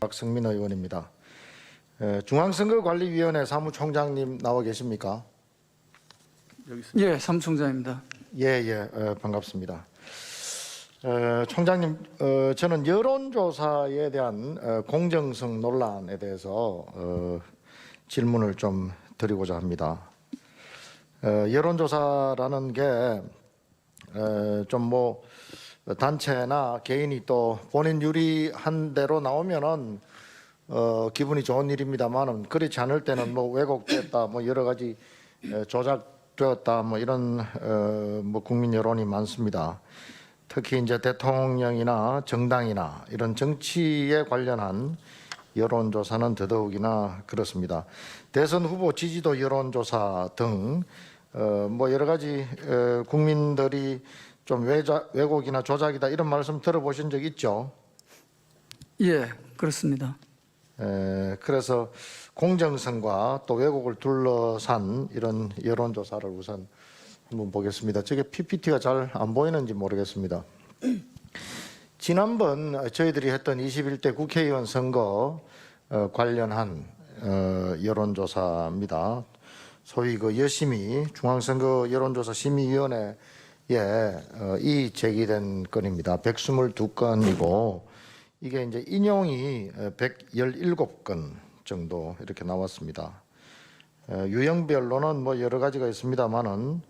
박성민 의원입니다. 중앙선거관리위원회 사무총장님 나와 계십니까? 예, 사무총장입니다. 반갑습니다. 총장님, 저는 여론조사에 대한 공정성 논란에 대해서 질문을 좀 드리고자 합니다. 여론조사라는 게 좀 단체나 개인이 또 본인 유리한 대로 나오면은 기분이 좋은 일입니다만은 그렇지 않을 때는 왜곡됐다, 여러 가지 조작되었다, 이런 국민 여론이 많습니다. 특히 이제 대통령이나 정당이나 이런 정치에 관련한 여론조사는 더더욱이나 그렇습니다. 대선 후보 지지도 여론조사 등 여러 가지 국민들이 좀 왜곡이나 조작이다 이런 말씀 들어보신 적 있죠? 예, 그렇습니다. 그래서 공정성과 또 왜곡을 둘러싼 이런 여론조사를 우선 한번 보겠습니다. 저게 PPT가 잘 안 보이는지 모르겠습니다. 지난번 저희들이 했던 21대 국회의원 선거 관련한 여론조사입니다. 소위 그 여심이 중앙선거 여론조사 심의위원회에 이 제기된 건입니다. 122건이고 이게 이제 인용이 117건 정도 이렇게 나왔습니다. 유형별로는 여러 가지가 있습니다만은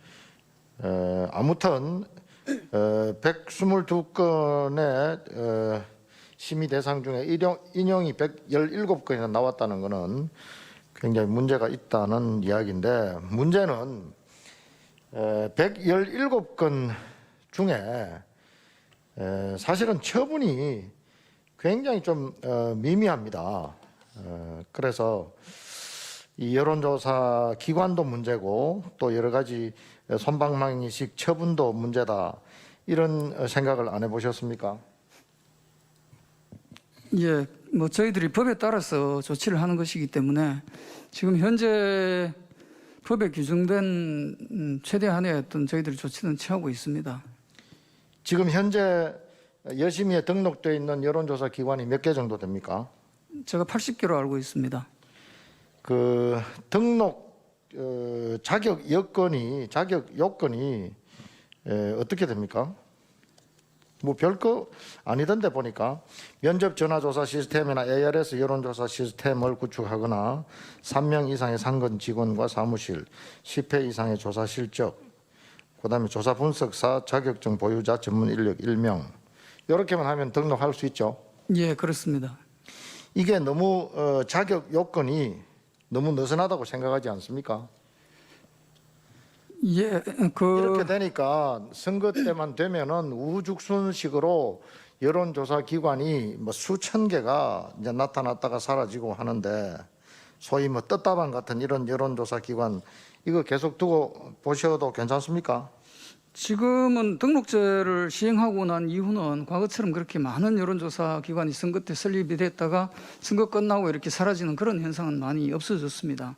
아무튼 122건의 심의 대상 중에 인용이 117건이나 나왔다는 것은 굉장히 문제가 있다는 이야기인데, 문제는 117건 중에 사실은 처분이 굉장히 좀 미미합니다. 그래서 이 여론조사 기관도 문제고 또 여러 가지 솜방망이식 처분도 문제다, 이런 생각을 안 해보셨습니까? 예, 저희들이 법에 따라서 조치를 하는 것이기 때문에 지금 현재 법에 규정된 최대한의 어떤 저희들이 조치는 취하고 있습니다. 지금 현재 여심위에 등록되어 있는 여론조사 기관이 몇 개 정도 됩니까? 제가 80개로 알고 있습니다. 그 등록 자격 요건이 어떻게 됩니까? 별거 아니던데 보니까 면접 전화조사 시스템이나 ARS 여론조사 시스템을 구축하거나 3명 이상의 상근 직원과 사무실, 10회 이상의 조사 실적, 그다음에 조사 분석사, 자격증 보유자, 전문 인력 1명, 이렇게만 하면 등록할 수 있죠? 예, 그렇습니다. 이게 너무 자격 요건이 너무 느슨하다고 생각하지 않습니까? 예, 이렇게 되니까 선거 때만 되면은 우후죽순식으로 여론조사 기관이 수천 개가 이제 나타났다가 사라지고 하는데, 소위 떴다방 같은 이런 여론조사 기관 이거 계속 두고 보셔도 괜찮습니까? 지금은 등록제를 시행하고 난 이후는 과거처럼 그렇게 많은 여론조사 기관이 선거 때 설립이 됐다가 선거 끝나고 이렇게 사라지는 그런 현상은 많이 없어졌습니다.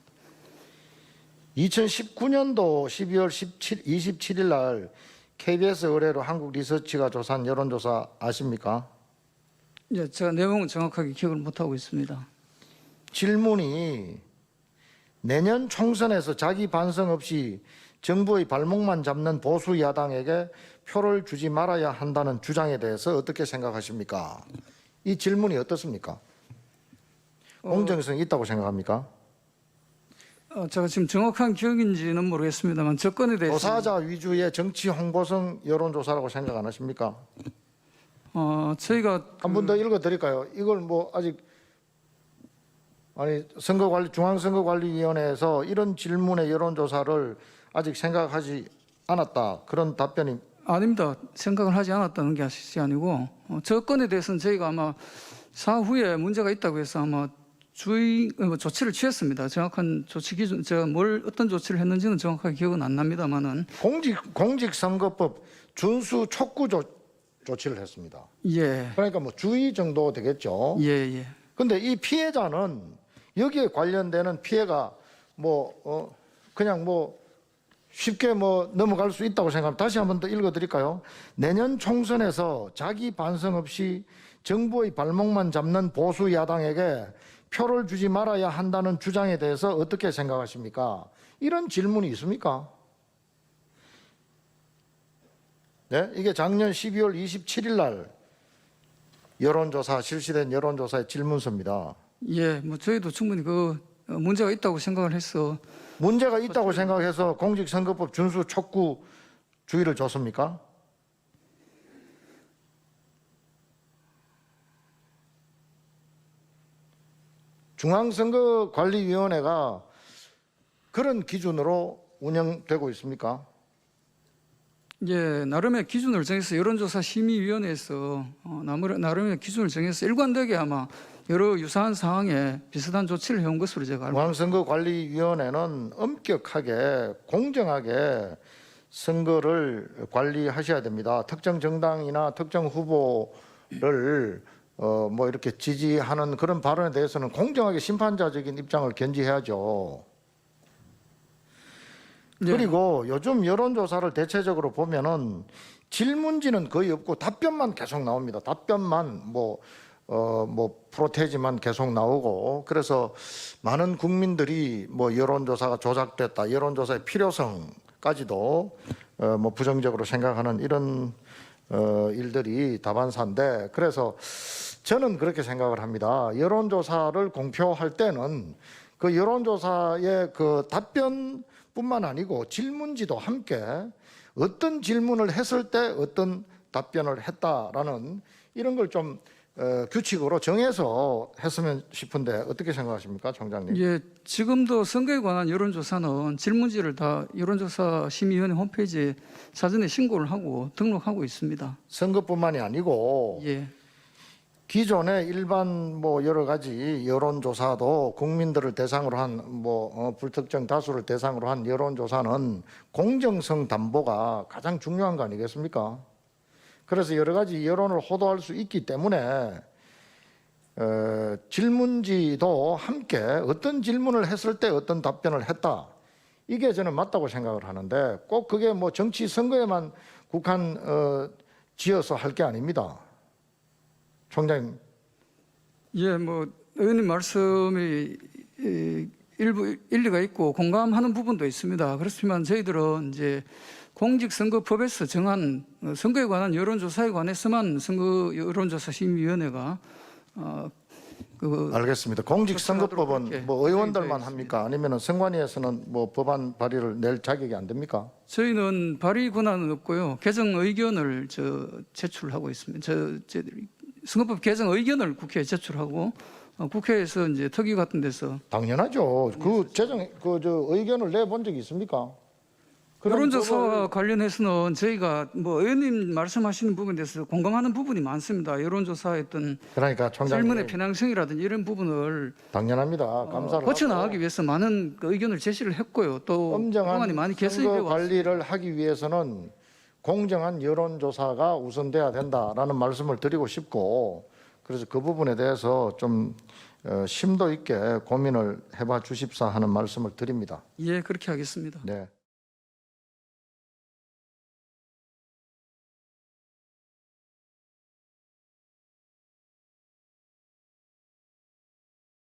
2019년도 12월 27일 날 KBS 의뢰로 한국리서치가 조사한 여론조사 아십니까? 예, 제가 내용은 정확하게 기억을 못하고 있습니다. 질문이 내년 총선에서 자기 반성 없이 정부의 발목만 잡는 보수 야당에게 표를 주지 말아야 한다는 주장에 대해서 어떻게 생각하십니까? 이 질문이 어떻습니까? 공정성이 있다고 생각합니까? 제가 지금 정확한 기억인지는 모르겠습니다만 접근에 대해서 조사자 위주의 정치 홍보성 여론조사라고 생각 안 하십니까? 저희가 한 번 더 읽어드릴까요? 이걸 아직 중앙선거관리위원회에서 이런 질문의 여론조사를 아직 생각하지 않았다, 그런 답변이 아닙니다. 생각을 하지 않았다는 게 아니고 접근에 대해서는 저희가 아마 사후에 문제가 있다고 해서 아마 조치를 취했습니다. 정확한 조치 기준, 제가 어떤 조치를 했는지는 정확하게 기억은 안 납니다만은 공직선거법 준수 촉구 조치를 했습니다. 예. 그러니까 주의 정도 되겠죠. 예. 근데 이 피해자는 여기에 관련되는 피해가 그냥 쉽게 뭐 넘어갈 수 있다고 생각합니다. 다시 한번 더 읽어드릴까요? 내년 총선에서 자기 반성 없이 정부의 발목만 잡는 보수 야당에게 표를 주지 말아야 한다는 주장에 대해서 어떻게 생각하십니까? 이런 질문이 있습니까? 네? 이게 작년 12월 27일 날 여론조사, 실시된 여론조사의 질문서입니다. 예, 뭐 저희도 충분히 그 문제가 있다고 생각을 해서 문제가 있다고 생각해서 공직선거법 준수 촉구 주의를 줬습니까? 중앙선거관리위원회가 그런 기준으로 운영되고 있습니까? 예, 나름의 기준을 정해서 여론조사 심의위원회에서 나름의 기준을 정해서 일관되게 아마 여러 유사한 상황에 비슷한 조치를 해온 것으로 제가 알고 중앙선거관리위원회는 엄격하게 공정하게 선거를 관리하셔야 됩니다. 특정 정당이나 특정 후보를 뭐 이렇게 지지하는 그런 발언에 대해서는 공정하게 심판자적인 입장을 견지해야죠. 예. 그리고 요즘 여론조사를 대체적으로 보면은 질문지는 거의 없고 답변만 계속 나옵니다. 답변만 뭐 프로테이지만 계속 나오고, 그래서 많은 국민들이 뭐 여론조사가 조작됐다, 여론조사의 필요성까지도 뭐 부정적으로 생각하는 이런 일들이 다반사인데, 그래서 저는 그렇게 생각을 합니다. 여론조사를 공표할 때는 그 여론조사의 그 답변뿐만 아니고 질문지도 함께 어떤 질문을 했을 때 어떤 답변을 했다라는 이런 걸 좀 규칙으로 정해서 했으면 싶은데 어떻게 생각하십니까, 총장님? 예, 지금도 선거에 관한 여론조사는 질문지를 다 여론조사 심의위원회 홈페이지에 사전에 신고를 하고 등록하고 있습니다. 선거뿐만이 아니고 예, 기존의 일반 뭐 여러 가지 여론조사도 국민들을 대상으로 한 불특정 다수를 대상으로 한 여론조사는 공정성 담보가 가장 중요한 거 아니겠습니까? 그래서 여러 가지 여론을 호도할 수 있기 때문에 질문지도 함께 어떤 질문을 했을 때 어떤 답변을 했다, 이게 저는 맞다고 생각을 하는데, 꼭 그게 뭐 정치 선거에만 국한 지어서 할 게 아닙니다. 총장님. 예, 뭐 의원님 말씀이 일부 일리가 있고 공감하는 부분도 있습니다. 그렇지만 저희들은 이제 공직선거법에서 정한 선거에 관한 여론조사에 관해서만 선거 여론조사 심의위원회가 알겠습니다. 공직선거법은 그렇게 뭐 의원들만 되어 합니까? 아니면 선관위에서는 뭐 법안 발의를 낼 자격이 안 됩니까? 저희는 발의 권한은 없고요. 개정 의견을 제출하고 있습니다. 선거법 개정 의견을 국회에 제출하고 국회에서 이제 특위 같은 데서 당연하죠. 그 제정 의견을 내본 적이 있습니까? 그런 여론조사와 관련해서는 저희가 뭐 의원님 말씀하시는 부분에 대해서 공감하는 부분이 많습니다. 여론조사의 어떤 그러니까 총장님, 질문의 편향성이라든지 이런 부분을 당연합니다. 감사를 고쳐 하고 나가기 위해서 많은 그 의견을 제시를 했고요. 또 그동안에 많이 엄정한 개선이 선거 되어 왔습니다. 관리를 하기 위해서는 공정한 여론조사가 우선돼야 된다라는 말씀을 드리고 싶고, 그래서 그 부분에 대해서 좀 심도 있게 고민을 해봐 주십사 하는 말씀을 드립니다. 예, 그렇게 하겠습니다. 네.